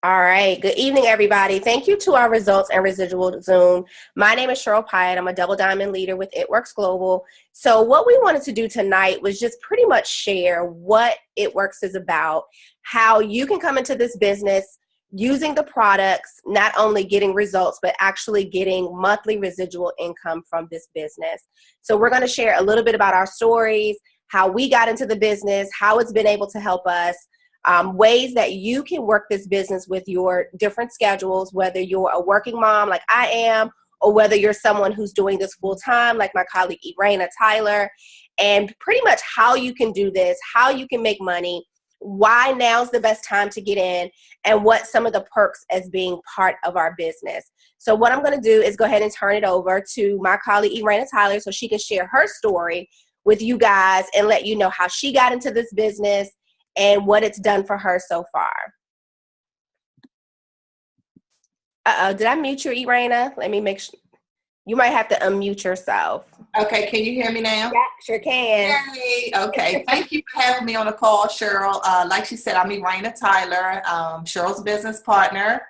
All right. Good evening, everybody. Thank you to our Results and Residual Zoom. My name is Cheryl Pyatt. I'm a double diamond leader with It Works Global. So what we wanted to do tonight was just pretty much share what It Works is about, how you can come into this business using the products, not only getting results, but actually getting monthly residual income from this business. So we're going to share a little bit about our stories, how we got into the business, how it's been able to help us, ways that you can work this business with your different schedules, whether you're a working mom like I am, or whether you're someone who's doing this full time like my colleague Irena Tyler, and pretty much how you can do this, how you can make money, why now's the best time to get in, and what some of the perks as being part of our business. So what I'm going to do is go ahead and turn it over to my colleague Irena Tyler so she can share her story with you guys and let you know how she got into this business and what it's done for her so far. Did I mute you, Irena? Let me make sure. You might have to unmute yourself. Okay, can you hear me now? Yeah, sure can. Yay. Okay, thank you for having me on the call, Cheryl. Like she said, I'm Irena Tyler, Cheryl's business partner,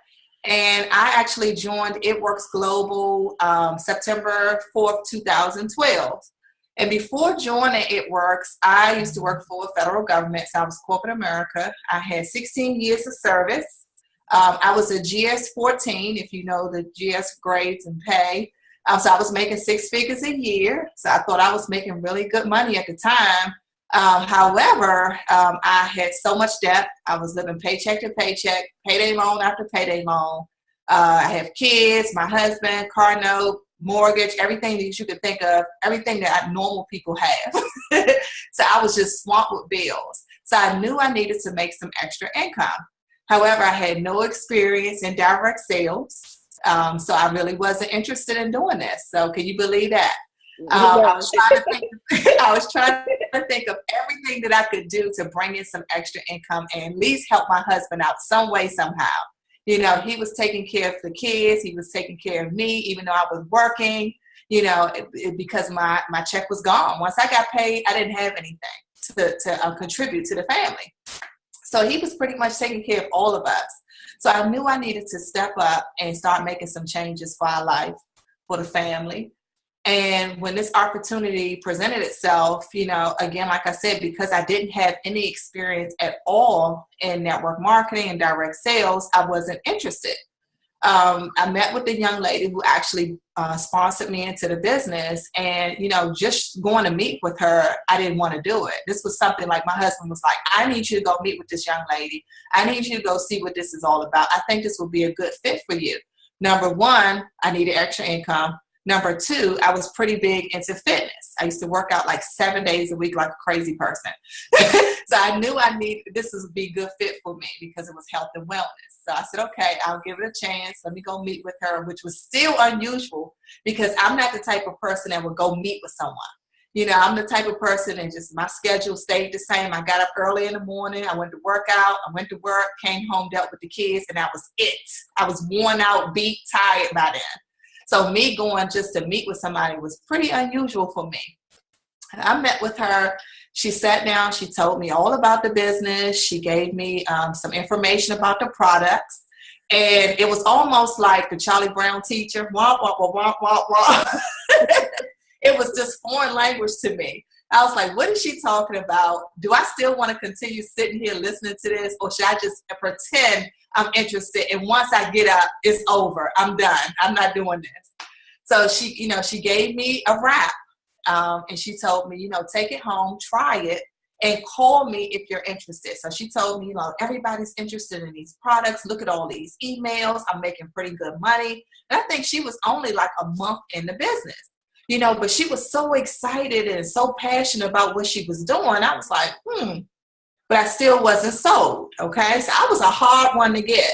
and I actually joined It Works Global September 4th, 2012. And before joining It Works, I used to work for the federal government, so I was corporate America. I had 16 years of service. I was a GS-14, if you know the GS grades and pay. So I was making 6 figures a year. So I thought I was making really good money at the time. However, I had so much debt. I was living paycheck to paycheck, payday loan after payday loan. I have kids, my husband, car note, mortgage, everything that you could think of, everything that normal people have. So I was just swamped with bills. So I knew I needed to make some extra income. However, I had no experience in direct sales. So I really wasn't interested in doing this. So can you believe that? I was trying to think of everything that I could do to bring in some extra income and at least help my husband out some way, somehow. You know, he was taking care of the kids. He was taking care of me, even though I was working, you know, because my check was gone. Once I got paid, I didn't have anything to contribute to the family. So he was pretty much taking care of all of us. So I knew I needed to step up and start making some changes for our life, for the family. And when this opportunity presented itself, you know, again, like I said, because I didn't have any experience at all in network marketing and direct sales, I wasn't interested. I met with a young lady who actually sponsored me into the business, and, you know, just going to meet with her, I didn't want to do it. This was something like my husband was like, I need you to go meet with this young lady. I need you to go see what this is all about. I think this will be a good fit for you. Number one, I needed extra income. Number two, I was pretty big into fitness. I used to work out like 7 days a week like a crazy person. So I knew this would be a good fit for me because it was health and wellness. So I said, okay, I'll give it a chance. Let me go meet with her, which was still unusual because I'm not the type of person that would go meet with someone. You know, I'm the type of person and just my schedule stayed the same. I got up early in the morning. I went to work out. I went to work, came home, dealt with the kids, and that was it. I was worn out, beat, tired by then. So me going just to meet with somebody was pretty unusual for me. I met with her. She sat down. She told me all about the business. She gave me some information about the products. And it was almost like the Charlie Brown teacher. Wah, wah, wah, wah, wah, wah. It was just foreign language to me. I was like, what is she talking about? Do I still want to continue sitting here listening to this? Or should I just pretend I'm interested? And once I get up, it's over. I'm done. I'm not doing this. So she gave me a wrap. And she told me, take it home, try it, and call me if you're interested. So she told me, everybody's interested in these products. Look at all these emails. I'm making pretty good money. And I think she was only like a month in the business. But she was so excited and so passionate about what she was doing. I was like, but I still wasn't sold, okay? So I was a hard one to get.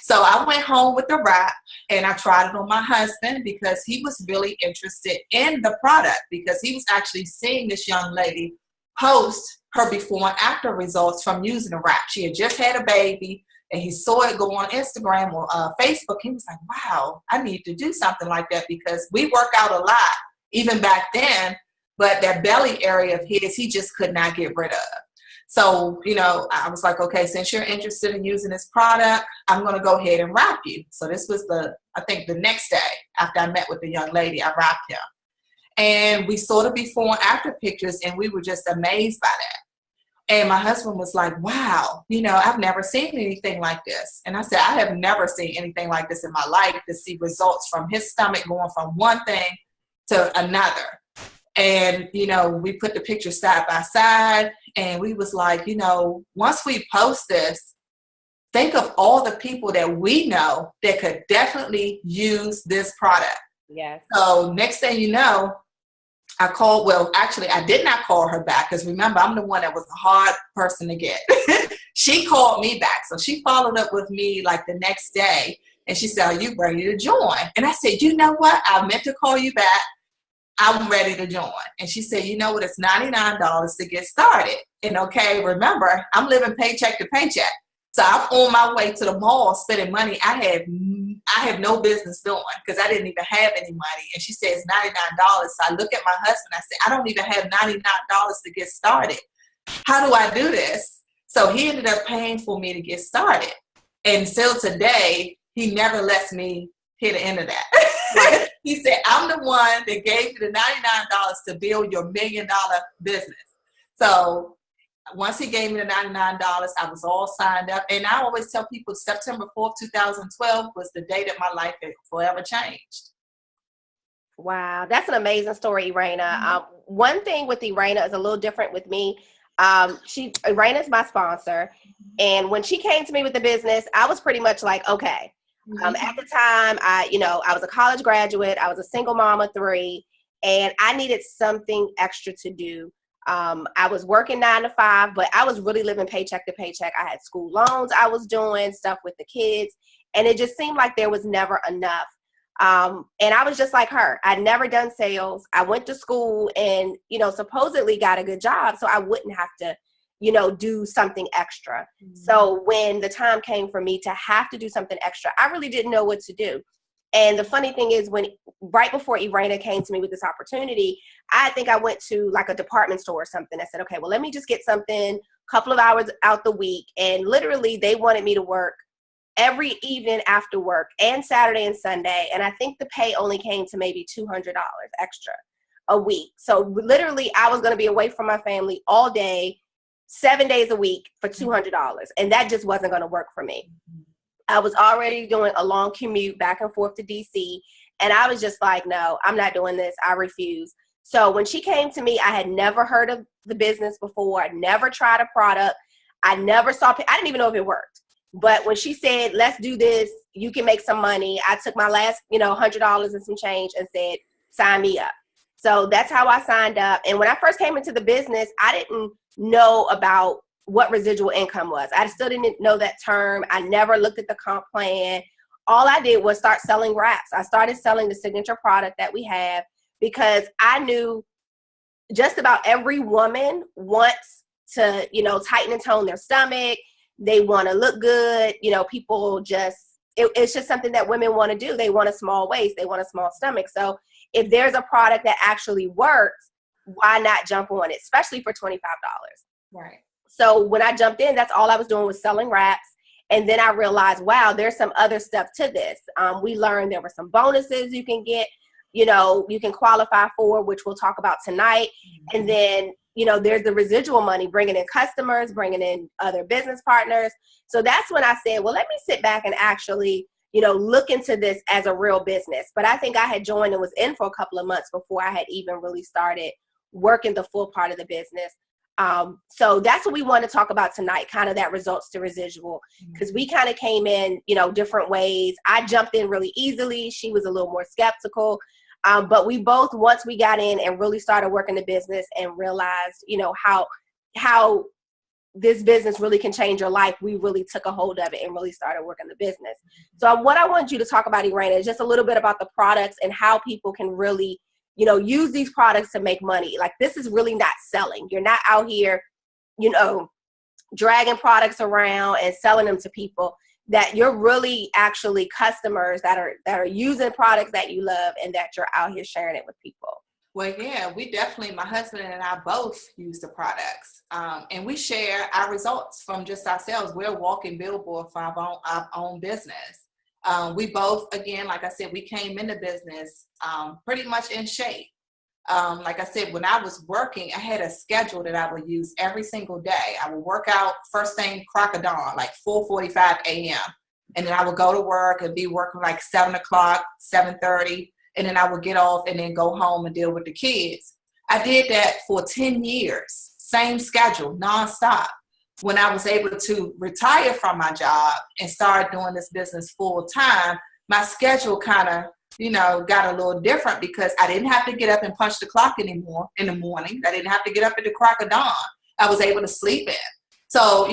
So I went home with the wrap and I tried it on my husband because he was really interested in the product because he was actually seeing this young lady post her before and after results from using the wrap. She had just had a baby and he saw it go on Instagram or Facebook. He was like, wow, I need to do something like that because we work out a lot. Even back then, but that belly area of his, he just could not get rid of. So, I was like, okay, since you're interested in using this product, I'm going to go ahead and wrap you. So this was I think the next day after I met with the young lady, I wrapped him. And we saw the before and after pictures, and we were just amazed by that. And my husband was like, wow, I've never seen anything like this. And I said, I have never seen anything like this in my life, to see results from his stomach going from one thing to another. And, we put the pictures side by side, and we was like, once we post this, think of all the people that we know that could definitely use this product. Yes. So next thing you know, I called, actually, I did not call her back, because remember, I'm the one that was a hard person to get. She called me back. So she followed up with me like the next day, and she said, are you ready to join? And I said, you know what? I meant to call you back. I'm ready to join. And she said, you know what? It's $99 to get started. And okay, remember, I'm living paycheck to paycheck. So I'm on my way to the mall spending money I have no business doing, because I didn't even have any money. And she said, it's $99. So I look at my husband, I said, I don't even have $99 to get started. How do I do this? So he ended up paying for me to get started. And still today, he never lets me hit the end of that. He said, I'm the one that gave you the $99 to build your $1 million business. So once he gave me the $99, I was all signed up. And I always tell people September 4th, 2012 was the day that my life had forever changed. Wow, that's an amazing story, Irena. One thing with Irena is a little different with me. Irena is my sponsor. And when she came to me with the business, I was pretty much like, okay. At the time, I was a college graduate. I was a single mom of 3, and I needed something extra to do. I was working 9 to 5, but I was really living paycheck to paycheck. I had school loans I was doing, stuff with the kids, and it just seemed like there was never enough. And I was just like her. I'd never done sales. I went to school and, supposedly got a good job, so I wouldn't have to do something extra. Mm-hmm. So when the time came for me to have to do something extra, I really didn't know what to do. And the funny thing is, right before Irena came to me with this opportunity, I think I went to like a department store or something. I said, okay, well, let me just get something, a couple of hours out the week. And literally they wanted me to work every evening after work and Saturday and Sunday. And I think the pay only came to maybe $200 extra a week. So literally I was going to be away from my family all day, 7 days a week for $200. And that just wasn't going to work for me. I was already doing a long commute back and forth to DC. And I was just like, no, I'm not doing this. I refuse. So when she came to me, I had never heard of the business before. I never tried a product. I never saw, I didn't even know if it worked. But when she said, let's do this, you can make some money, I took my last, $100 and some change and said, sign me up. So that's how I signed up. And when I first came into the business, I didn't know about what residual income was. I still didn't know that term. I never looked at the comp plan. All I did was start selling wraps. I started selling the signature product that we have because I knew just about every woman wants to, tighten and tone their stomach. They want to look good. People just, it's just something that women want to do. They want a small waist. They want a small stomach. So if there's a product that actually works, why not jump on it, especially for $25? Right. So when I jumped in, that's all I was doing was selling wraps. And then I realized, wow, there's some other stuff to this. We learned there were some bonuses you can get, you can qualify for, which we'll talk about tonight. Mm-hmm. And then, there's the residual money, bringing in customers, bringing in other business partners. So that's when I said, well, let me sit back and actually, look into this as a real business. But I think I had joined and was in for a couple of months before I had even really started working the full part of the business. So that's what we want to talk about tonight, kind of that results to residual, because we kind of came in, different ways. I jumped in really easily. She was a little more skeptical. But we both, once we got in and really started working the business and realized, how this business really can change your life, we really took a hold of it and really started working the business. So what I want you to talk about, Irena, is just a little bit about the products and how people can really use these products to make money. Like, this is really not selling. You're not out here, dragging products around and selling them to people. That you're really actually customers that are using products that you love and that you're out here sharing it with people. Well, yeah, we definitely, my husband and I both use the products. And we share our results from just ourselves. We're a walking billboard for our own business. We both, again, like I said, we came into business pretty much in shape. Like I said, when I was working, I had a schedule that I would use every single day. I would work out first thing crack of dawn, like 4:45 a.m. And then I would go to work and be working like 7 o'clock, 7:30. And then I would get off and then go home and deal with the kids. I did that for 10 years, same schedule, nonstop. When I was able to retire from my job and start doing this business full time, my schedule kind of, got a little different because I didn't have to get up and punch the clock anymore in the morning. I didn't have to get up at the crack of dawn. I was able to sleep in. So,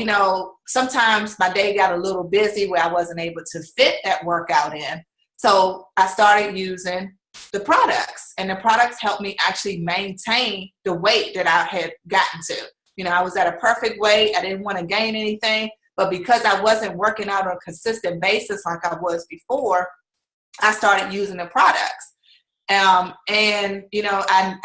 sometimes my day got a little busy where I wasn't able to fit that workout in. So I started using the products, and the products helped me actually maintain the weight that I had gotten to. I was at a perfect weight. I didn't want to gain anything, but because I wasn't working out on a consistent basis like I was before, I started using the products. I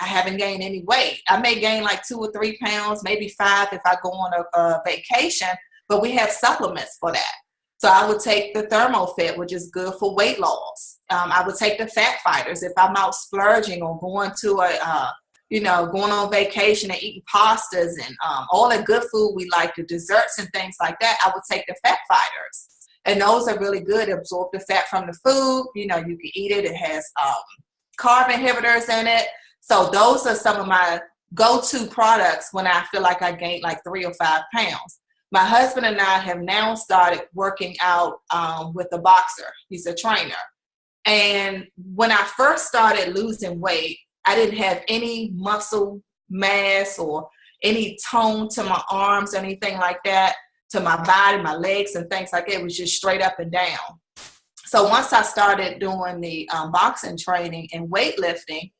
haven't gained any weight. I may gain like 2 or 3 pounds, maybe 5 if I go on a vacation, but we have supplements for that. So I would take the ThermoFit, which is good for weight loss. I would take the Fat Fighters if I'm out splurging or going to going on vacation and eating pastas and all the good food we like, the desserts and things like that. I would take the Fat Fighters. And those are really good. Absorb the fat from the food. You can eat it. It has carb inhibitors in it. So those are some of my go-to products when I feel like I gained like 3 or 5 pounds. My husband and I have now started working out with a boxer. He's a trainer. And when I first started losing weight, I didn't have any muscle mass or any tone to my arms or anything like that, to my body, my legs and things like that. It was just straight up and down. So once I started doing the boxing training and weightlifting,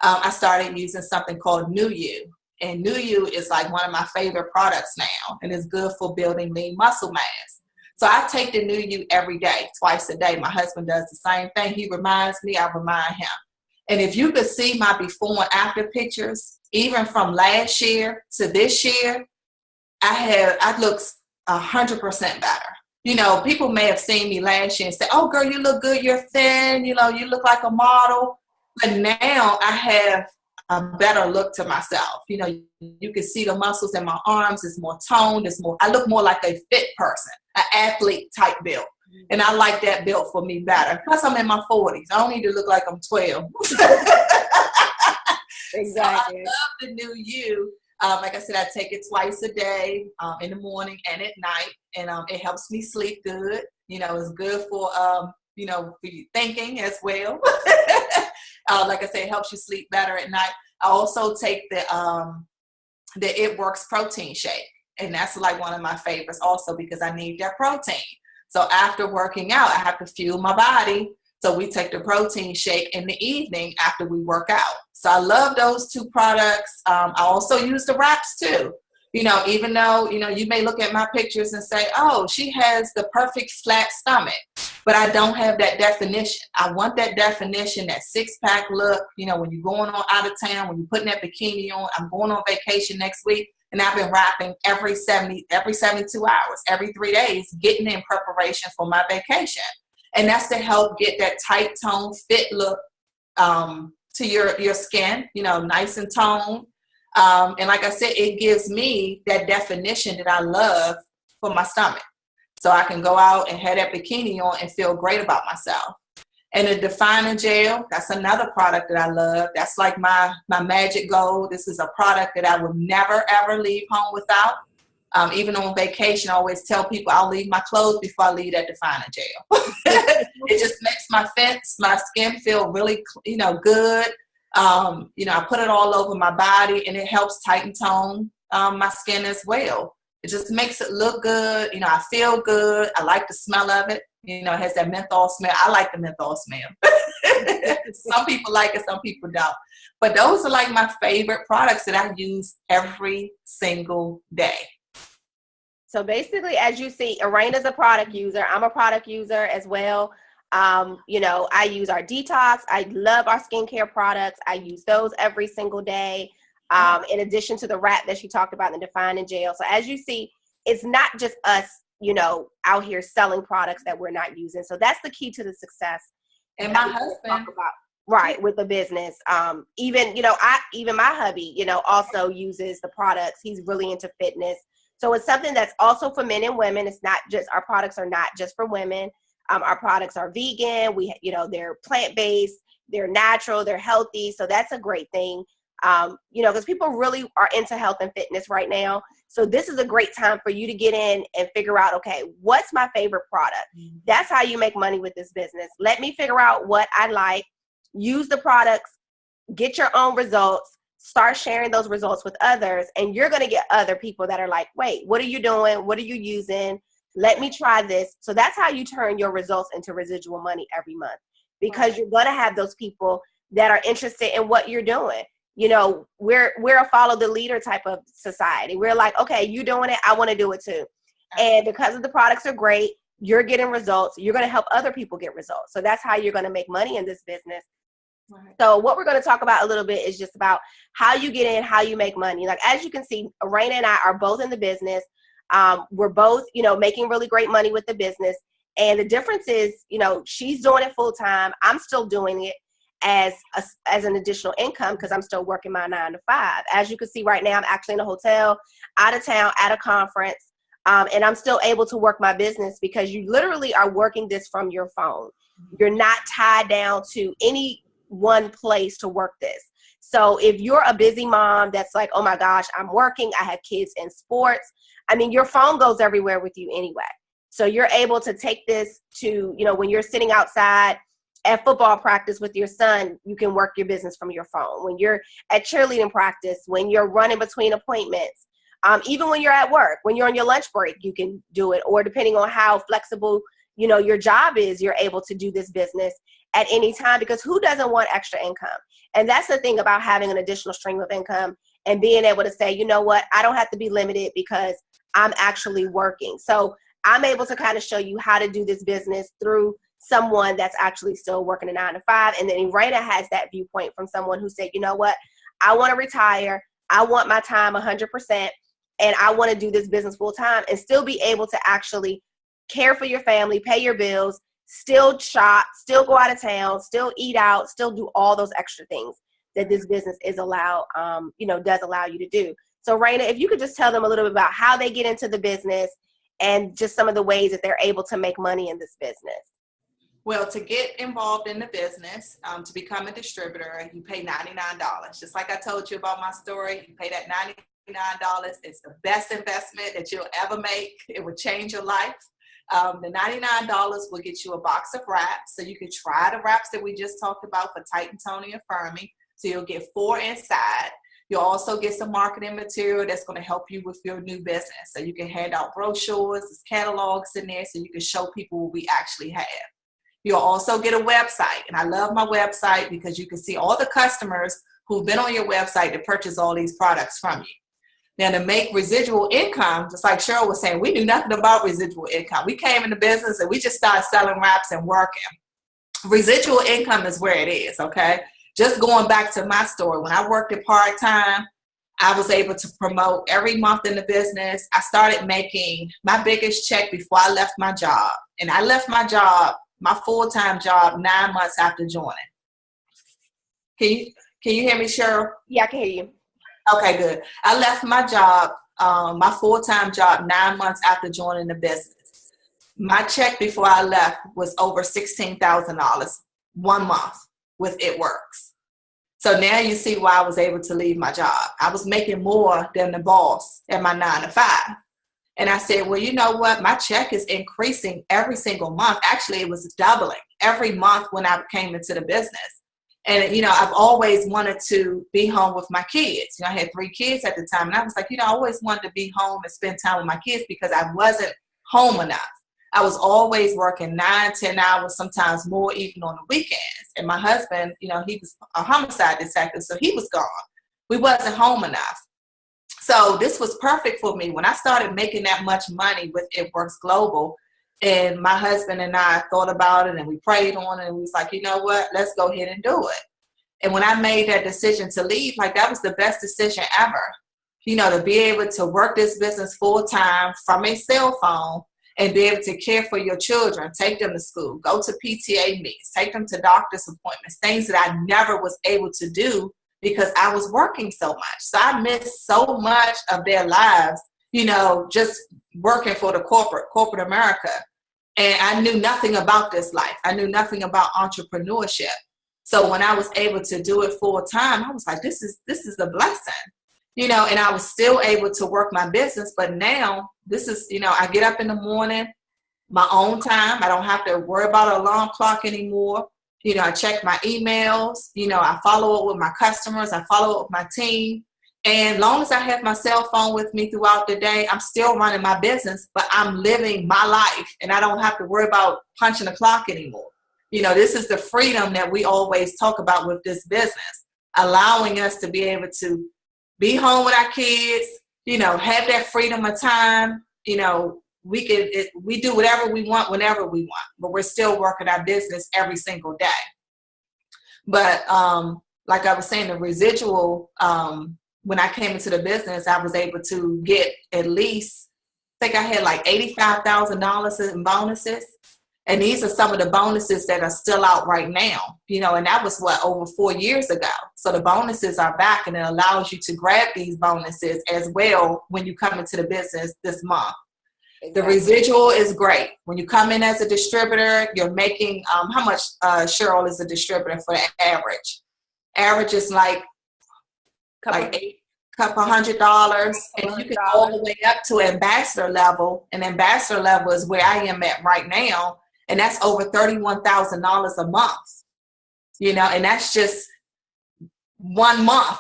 I started using something called New You. And New You is like one of my favorite products now, and it's good for building lean muscle mass. So I take the New You every day, twice a day. My husband does the same thing. He reminds me, I remind him. And if you could see my before and after pictures, even from last year to this year, I look 100% better. People may have seen me last year and say, "Oh, girl, you look good. You're thin. You look like a model." But now I have a better look to myself. You can see the muscles in my arms. It's more toned. I look more like a fit person, an athlete type build. And I like that build for me better. Plus, I'm in my 40s. I don't need to look like I'm 12. Exactly. So I love the New You. Like I said, I take it twice a day, in the morning and at night. And it helps me sleep good. It's good for, for your thinking as well. Like I said, it helps you sleep better at night. I also take the It Works protein shake. And that's like one of my favorites also because I need that protein. So after working out, I have to fuel my body. So we take the protein shake in the evening after we work out. So I love those 2 products. I also use the wraps too. Even though, you may look at my pictures and say, "Oh, she has the perfect flat stomach," but I don't have that definition. I want that definition, that 6-pack look, when you're going on out of town, when you're putting that bikini on. I'm going on vacation next week. And I've been wrapping every 72 hours, every 3 days, getting in preparation for my vacation. And that's to help get that tight tone fit look to your skin, nice and toned. And like I said, it gives me that definition that I love for my stomach. So I can go out and have that bikini on and feel great about myself. And the Definer Gel, that's another product that I love. That's like my magic gold. This is a product that I would never, ever leave home without. Even on vacation, I always tell people I'll leave my clothes before I leave that Definer Gel. It just makes my skin feel really, good. I put it all over my body, and it helps tighten tone my skin as well. It just makes it look good. I feel good. I like the smell of it. It has that menthol smell. I like the menthol smell. Some people like it, some people don't. But those are like my favorite products that I use every single day. So basically, as you see, Araina's a product user. I'm a product user as well. You know, I use our detox. I love our skincare products. I use those every single day. In addition to the wrap that she talked about in the Define and Gel. So as you see, it's not just us, you know, out here selling products that we're not using. So that's the key to the success. And my husband, right, with the business. Even, you know, even my hubby, you know, also uses the products. He's really into fitness. So it's something that's also for men and women. It's not just, our products are not just for women. Our products are vegan. You know, they're plant-based, they're natural, they're healthy. So that's a great thing. You know, because people really are into health and fitness right now. So this is a great time for you to get in and figure out, okay, what's my favorite product? That's how you make money with this business. Let me figure out what I like, use the products, get your own results, start sharing those results with others, and you're going to get other people that are like, wait, what are you doing? What are you using? Let me try this. So that's how you turn your results into residual money every month, because you're going to have those people that are interested in what you're doing. You know, we're a follow the leader type of society. We're like, okay, you doing it, I want to do it too. And because of the products are great, you're getting results. You're going to help other people get results. So that's how you're going to make money in this business. Right. So what we're going to talk about a little bit is just about how you get in, how you make money. Like, as you can see, Raina and I are both in the business. We're both, you know, making really great money with the business. And the difference is, you know, she's doing it full time. I'm still doing it as an additional income because I'm still working my 9 to 5. As you can see right now, I'm actually in a hotel, out of town, at a conference, and I'm still able to work my business because you literally are working this from your phone. You're not tied down to any one place to work this. So if you're a busy mom that's like, oh my gosh, I'm working, I have kids in sports, I mean, your phone goes everywhere with you anyway. So you're able to take this to, you know, when you're sitting outside at football practice with your son, you can work your business from your phone. When you're at cheerleading practice, when you're running between appointments, even when you're at work, when you're on your lunch break, you can do it. Or depending on how flexible, you know, your job is, you're able to do this business at any time, because who doesn't want extra income? And that's the thing about having an additional stream of income and being able to say, you know what, I don't have to be limited because I'm actually working. So I'm able to kind of show you how to do this business through someone that's actually still working a 9 to 5. And then Raina has that viewpoint from someone who said, you know what, I want to retire. I want my time 100%. And I want to do this business full time and still be able to actually care for your family, pay your bills, still shop, still go out of town, still eat out, still do all those extra things that this business is allowed, you know, does allow you to do. So Raina, if you could just tell them a little bit about how they get into the business and just some of the ways that they're able to make money in this business. Well, to get involved in the business, to become a distributor, you pay $99. Just like I told you about my story, you pay that $99. It's the best investment that you'll ever make. It will change your life. The $99 will get you a box of wraps, so you can try the wraps that we just talked about for Tighten, Toning, and Firming. So you'll get 4 inside. You'll also get some marketing material that's going to help you with your new business. So you can hand out brochures, there's catalogs in there, so you can show people what we actually have. You'll also get a website, and I love my website because you can see all the customers who've been on your website to purchase all these products from you. Now, to make residual income, just like Cheryl was saying, we knew nothing about residual income. We came into business and we just started selling wraps and working. Residual income is where it is, okay? Just going back to my story, when I worked at part-time, I was able to promote every month in the business. I started making my biggest check before I left my job. And I left my job, my full-time job, 9 months after joining. Can you hear me, Cheryl? Yeah, I can hear you. Okay, good. I left my job, my full-time job, 9 months after joining the business. My check before I left was over $16,000 1 month with It Works. So now you see why I was able to leave my job. I was making more than the boss at my 9 to 5. And I said, well, you know what? My check is increasing every single month. Actually, it was doubling every month when I came into the business. And, you know, I've always wanted to be home with my kids. You know, I had 3 kids at the time. And I was like, you know, I always wanted to be home and spend time with my kids because I wasn't home enough. I was always working 9, 10 hours, sometimes more, even on the weekends. And my husband, you know, he was a homicide detective, so he was gone. We wasn't home enough. So this was perfect for me. When I started making that much money with It Works Global, And my husband and I thought about it and we prayed on it and we was like, you know what, let's go ahead and do it. And when I made that decision to leave, like that was the best decision ever. You know, to be able to work this business full time from a cell phone and be able to care for your children, take them to school, go to PTA meetings, take them to doctor's appointments, things that I never was able to do because I was working so much. So I missed so much of their lives, you know, just working for the corporate America. And I knew nothing about this life. I knew nothing about entrepreneurship. So when I was able to do it full time, I was like, this is a blessing, you know, and I was still able to work my business. But now this is, you know, I get up in the morning, my own time. I don't have to worry about an alarm clock anymore. You know, I check my emails, you know, I follow up with my customers. I follow up with my team. And long as I have my cell phone with me throughout the day, I'm still running my business, but I'm living my life and I don't have to worry about punching the clock anymore. You know, this is the freedom that we always talk about with this business, allowing us to be able to be home with our kids, you know, have that freedom of time. You know, we do whatever we want whenever we want, but we're still working our business every single day. But like I was saying, the residual, when I came into the business, I was able to get at least, I think I had like $85,000 in bonuses. And these are some of the bonuses that are still out right now, you know, and that was over 4 years ago. So the bonuses are back and it allows you to grab these bonuses as well when you come into the business this month. Exactly. The residual is great. When you come in as a distributor, you're making, how much, Cheryl, is a distributor for the average? Average is like couple $100, and you can go all the way up to ambassador level. And ambassador level is where I am at right now. And that's over $31,000 a month, you know, and that's just 1 month.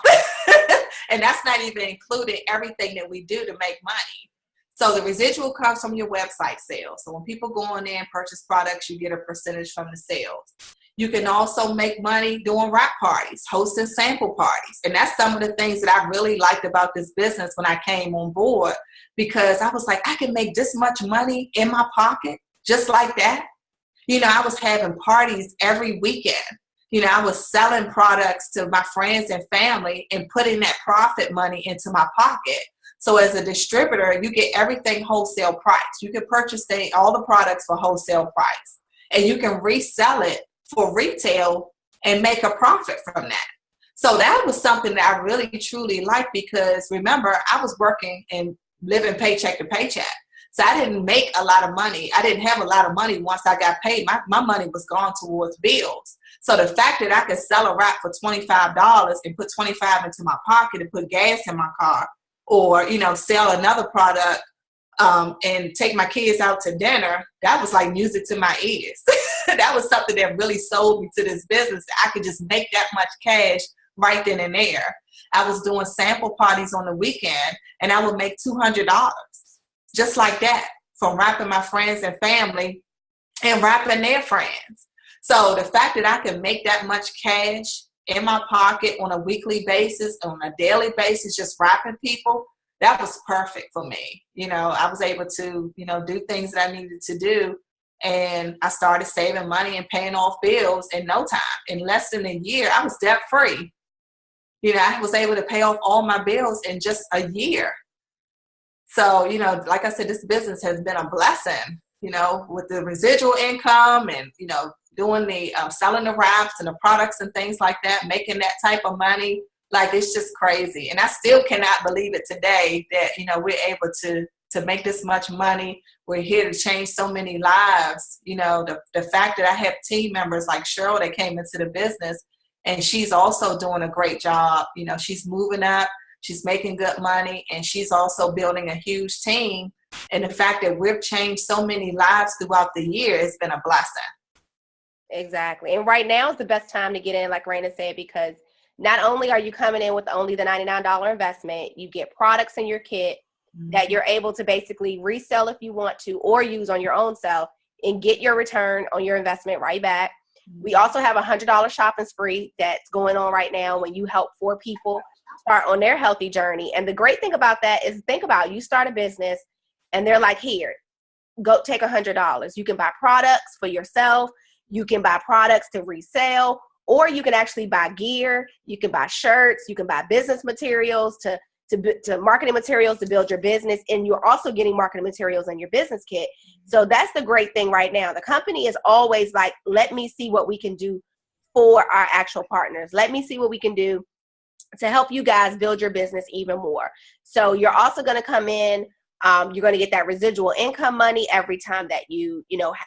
And that's not even including everything that we do to make money. So the residual comes from your website sales. So when people go in there and purchase products, you get a percentage from the sales. You can also make money doing wrap parties, hosting sample parties. And that's some of the things that I really liked about this business when I came on board, because I was like, I can make this much money in my pocket just like that. You know, I was having parties every weekend. You know, I was selling products to my friends and family and putting that profit money into my pocket. So as a distributor, you get everything wholesale price. You can purchase all the products for wholesale price, and you can resell it for retail and make a profit from that. So that was something that I really truly liked, because remember, I was working and living paycheck to paycheck. So I didn't make a lot of money. I didn't have a lot of money once I got paid. My money was gone towards bills. So the fact that I could sell a wrap for $25 and put $25 into my pocket and put gas in my car, or, you know, sell another product and take my kids out to dinner, that was like music to my ears. That was something that really sold me to this business. I could just make that much cash right then and there. I was doing sample parties on the weekend, and I would make $200 just like that from wrapping my friends and family and wrapping their friends. So the fact that I could make that much cash in my pocket on a weekly basis, on a daily basis, just wrapping people, that was perfect for me. You know, I was able to, you know, do things that I needed to do. And I started saving money and paying off bills in no time. In less than a year, I was debt free. You know, I was able to pay off all my bills in just a year. So, you know, like I said, this business has been a blessing, you know, with the residual income and, you know, doing the selling the wraps and the products and things like that, making that type of money. Like, it's just crazy. And I still cannot believe it today that, you know, we're able to make this much money. We're here to change so many lives. You know, the fact that I have team members like Cheryl that came into the business, and she's also doing a great job. You know, she's moving up, she's making good money, and she's also building a huge team. And the fact that we've changed so many lives throughout the year has been a blessing. Exactly. And right now is the best time to get in, like Raina said, because not only are you coming in with only the $99 investment, you get products in your kit that you're able to basically resell if you want to, or use on your own self and get your return on your investment right back. We also have a $100 shopping spree that's going on right now when you help 4 people start on their healthy journey. And the great thing about that is, think about, you start a business and they're like, here, go take $100. You can buy products for yourself. You can buy products to resell, or you can actually buy gear. You can buy shirts. You can buy business materials to marketing materials to build your business. And you're also getting marketing materials in your business kit. So that's the great thing right now. The company is always like, let me see what we can do for our actual partners. Let me see what we can do to help you guys build your business even more. So you're also going to come in. You're going to get that residual income money every time that you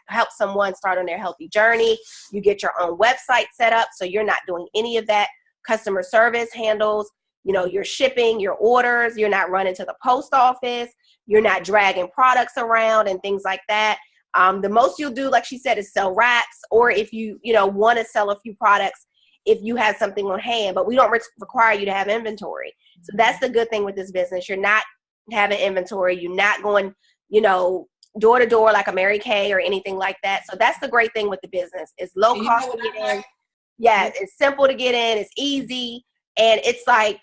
help someone start on their healthy journey. You get your own website set up, so you're not doing any of that. Customer service handles, your shipping, your orders. You're not running to the post office. You're not dragging products around and things like that. The most you'll do, like she said, is sell racks, or if you want to sell a few products, if you have something on hand, but we don't require you to have inventory. So that's the good thing with this business. You're not having inventory. You're not going, door to door like a Mary Kay or anything like that. So that's the great thing with the business. It's low cost to get in. Yeah, it's simple to get in. It's easy. And it's like,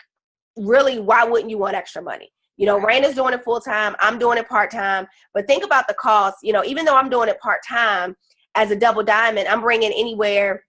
really, why wouldn't you want extra money? Raina's doing it full time. I'm doing it part time. But think about the cost. Even though I'm doing it part time as a double diamond, I'm bringing anywhere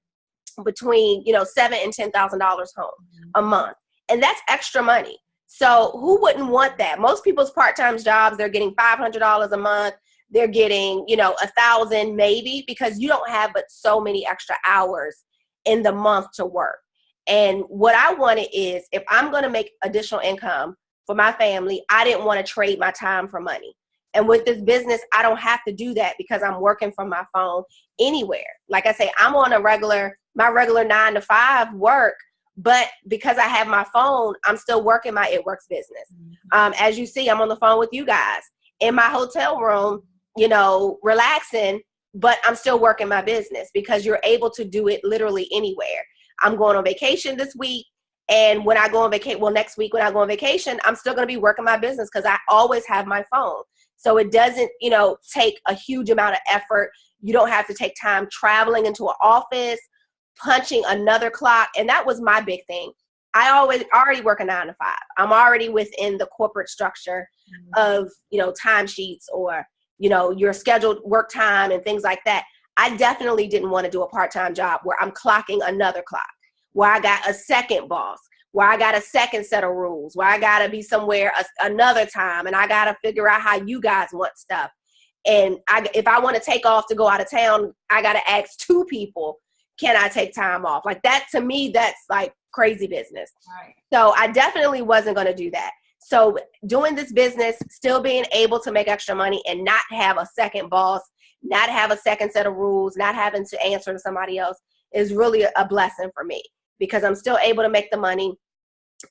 between $7,000 and $10,000 home a month, and that's extra money. So who wouldn't want that? Most people's part-time jobs, they're getting $500 a month. They're getting $1,000 maybe, because you don't have but so many extra hours in the month to work. And what I wanted is, if I'm going to make additional income for my family, I didn't want to trade my time for money. And with this business, I don't have to do that because I'm working from my phone anywhere. Like I say, I'm on my regular 9 to 5 work, but because I have my phone, I'm still working my It Works business. As you see, I'm on the phone with you guys in my hotel room, relaxing, but I'm still working my business because you're able to do it literally anywhere. I'm going on vacation this week. And when I go on vacation, next week when I go on vacation, I'm still going to be working my business because I always have my phone. So it doesn't, take a huge amount of effort. You don't have to take time traveling into an office, punching another clock. And that was my big thing. I already work a 9 to 5. I'm already within the corporate structure of, timesheets or, your scheduled work time and things like that. I definitely didn't want to do a part-time job where I'm clocking another clock, where I got a second boss, where I got a second set of rules, where I got to be somewhere another time, and I got to figure out how you guys want stuff. And if I want to take off to go out of town, I got to ask 2 people, can I take time off? Like that, to me, that's like crazy business. Right. So I definitely wasn't going to do that. So doing this business, still being able to make extra money and not have a second boss, not have a second set of rules, not having to answer to somebody else is really a blessing for me because I'm still able to make the money.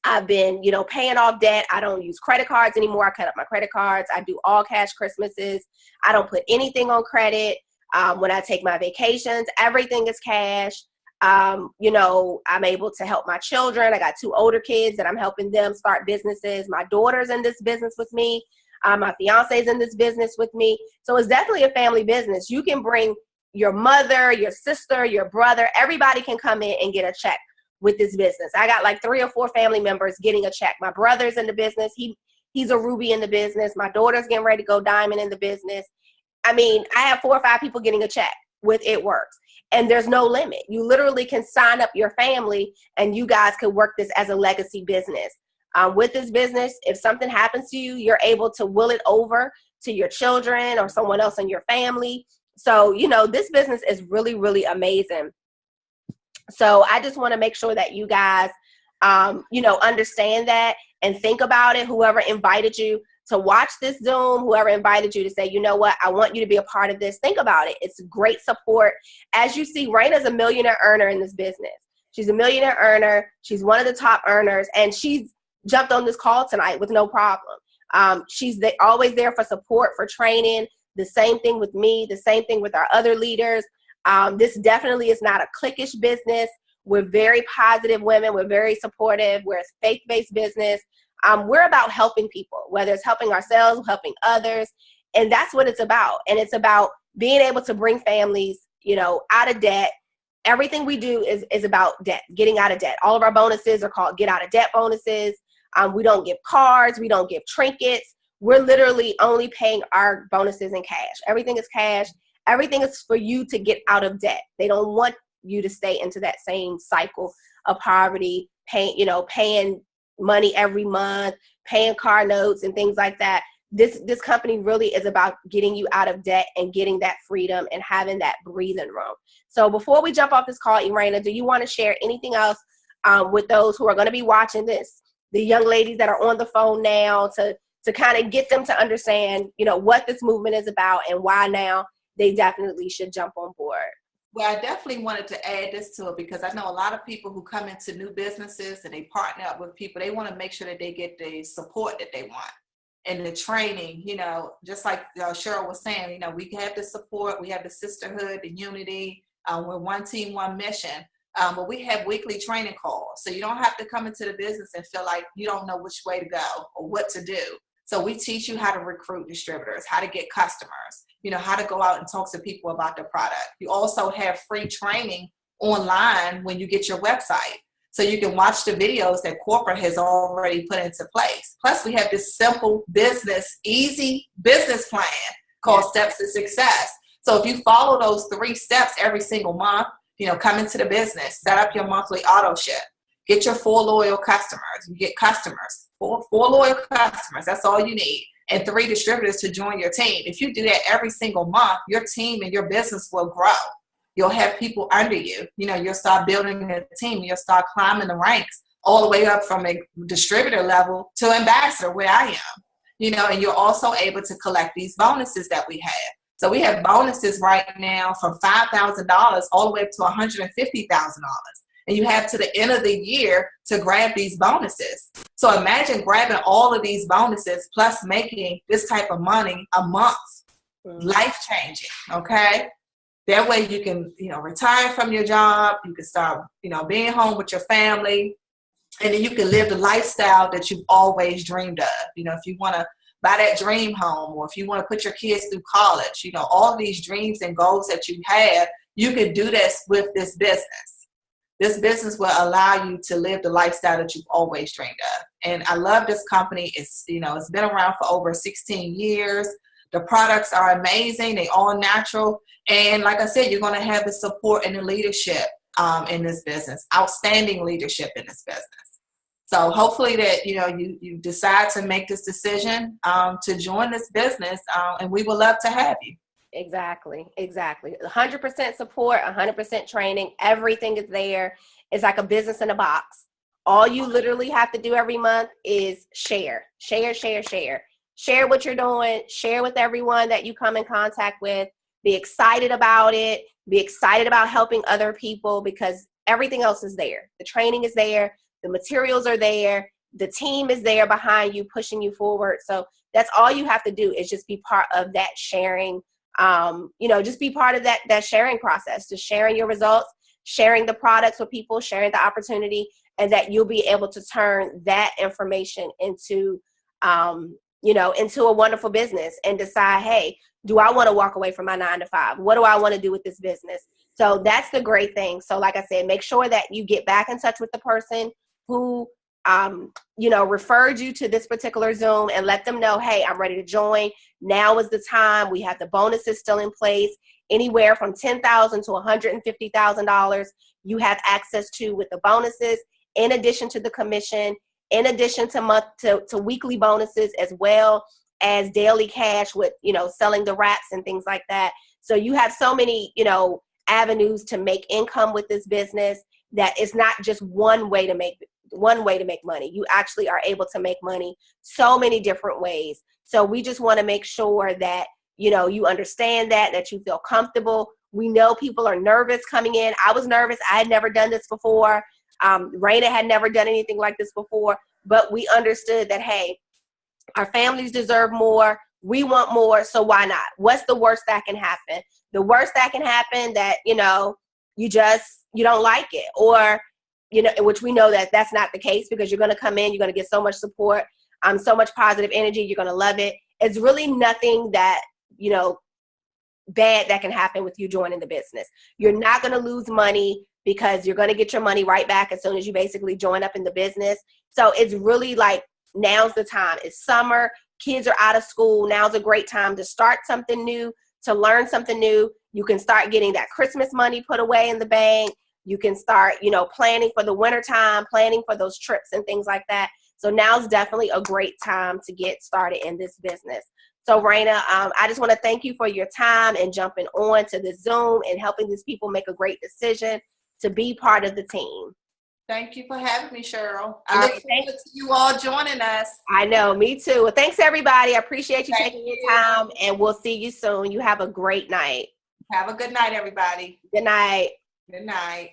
I've been, paying off debt. I don't use credit cards anymore. I cut up my credit cards. I do all cash Christmases. I don't put anything on credit. When I take my vacations, everything is cash. I'm able to help my children. I got 2 older kids that I'm helping them start businesses. My daughter's in this business with me. My fiance's in this business with me. So it's definitely a family business. You can bring your mother, your sister, your brother. Everybody can come in and get a check with this business. I got like 3 or 4 family members getting a check. My brother's in the business. He's a ruby in the business. My daughter's getting ready to go diamond in the business. I mean, I have 4 or 5 people getting a check with It Works. And there's no limit. You literally can sign up your family and you guys can work this as a legacy business. With this business, if something happens to you, you're able to will it over to your children or someone else in your family. So, this business is really, really amazing. So I just want to make sure that you guys, understand that and think about it. Whoever invited you to watch this Zoom, whoever invited you to say, you know what, I want you to be a part of this. Think about it. It's great support. As you see, Raina's a millionaire earner in this business. She's a millionaire earner. She's one of the top earners, and she's jumped on this call tonight with no problem. She's always there for support, for training. The same thing with me, the same thing with our other leaders. This definitely is not a cliquish business. We're very positive women. We're very supportive. We're a faith-based business. We're about helping people, whether it's helping ourselves, helping others. And that's what it's about. And it's about being able to bring families, out of debt. Everything we do is about debt, getting out of debt. All of our bonuses are called get out of debt bonuses. We don't give cards. We don't give trinkets. we're literally only paying our bonuses in cash. Everything is cash. Everything is for you to get out of debt. They don't want you to stay into that same cycle of poverty, paying money every month, paying car notes and things like that. This company really is about getting you out of debt and getting that freedom and having that breathing room. So before we jump off this call, Irena, do you want to share anything else with those who are going to be watching this, the young ladies that are on the phone now, to kind of get them to understand, what this movement is about and why now they definitely should jump on board? Well, I definitely wanted to add this to it because I know a lot of people who come into new businesses and they partner up with people, they want to make sure that they get the support that they want and the training, just like Cheryl was saying, we have the support, we have the sisterhood, the unity, we're one team, one mission, but we have weekly training calls. So you don't have to come into the business and feel like you don't know which way to go or what to do. So we teach you how to recruit distributors, how to get customers, how to go out and talk to people about the product. You also have free training online when you get your website. So you can watch the videos that corporate has already put into place. Plus, we have this simple easy business plan called Steps to Success. So if you follow those 3 steps every single month, come into the business, set up your monthly auto ship, get your 4 loyal customers. You get customers, 4 loyal customers. That's all you need. And 3 distributors to join your team. If you do that every single month, your team and your business will grow. You'll have people under you. You'll start building a team. You'll start climbing the ranks all the way up from a distributor level to ambassador where I am. And you're also able to collect these bonuses that we have. So we have bonuses right now from $5,000 all the way up to $150,000. And you have to the end of the year to grab these bonuses. So imagine grabbing all of these bonuses plus making this type of money a month. Life-changing, okay? That way you can, retire from your job. You can start, being home with your family. And then you can live the lifestyle that you've always dreamed of. If you want to buy that dream home, or if you want to put your kids through college, all these dreams and goals that you have, you can do this with this business. This business will allow you to live the lifestyle that you've always dreamed of. And I love this company. It's been around for over 16 years. The products are amazing. They all natural. And like I said, you're going to have the support and the leadership in this business, outstanding leadership in this business. So hopefully that, you decide to make this decision to join this business, and we would love to have you. Exactly. 100% support, 100% training. Everything is there. It's like a business in a box. All you literally have to do every month is share. Share what you're doing. Share with everyone that you come in contact with. Be excited about it. Be excited about helping other people, because everything else is there. The training is there. The materials are there. The team is there behind you, pushing you forward. So that's all you have to do is just be part of that sharing. Just be part of that sharing process, just sharing your results, sharing the products with people, sharing the opportunity, and that you'll be able to turn that information into a wonderful business and decide, hey, do I want to walk away from my 9-to-5? What do I want to do with this business? So that's the great thing. So like I said, make sure that you get back in touch with the person who, referred you to this particular Zoom, and let them know, hey, I'm ready to join. Now is the time. We have the bonuses still in place. Anywhere from $10,000 to $150,000 you have access to with the bonuses, in addition to the commission, in addition to weekly bonuses, as well as daily cash with, selling the wraps and things like that. So you have so many, avenues to make income with this business, that it's not just one way to make money. You actually are able to make money so many different ways. So we just want to make sure that, you understand that you feel comfortable. We know people are nervous coming in. I was nervous. I had never done this before. Raina had never done anything like this before, but we understood that, hey, our families deserve more. We want more. So why not? What's the worst that can happen? The worst that can happen that, you don't like it, or, which we know that that's not the case, because you're going to come in, you're going to get so much support, so much positive energy. You're going to love it. It's really nothing that, bad that can happen with you joining the business. You're not going to lose money, because you're going to get your money right back as soon as you basically join up in the business. So it's really like, now's the time. It's summer. kids are out of school, now's a great time to start something new, to learn something new. You can start getting that Christmas money put away in the bank. You can start, you know, planning for the winter time, planning for those trips and things like that. So now's definitely a great time to get started in this business. So Raina, I just want to thank you for your time and jumping on to the Zoom and helping these people make a great decision to be part of the team. Thank you for having me, Cheryl. I look forward to you all joining us. I know, me too. Well, thanks everybody. I appreciate you taking your time, and we'll see you soon. You have a great night. Have a good night, everybody. Good night. Good night.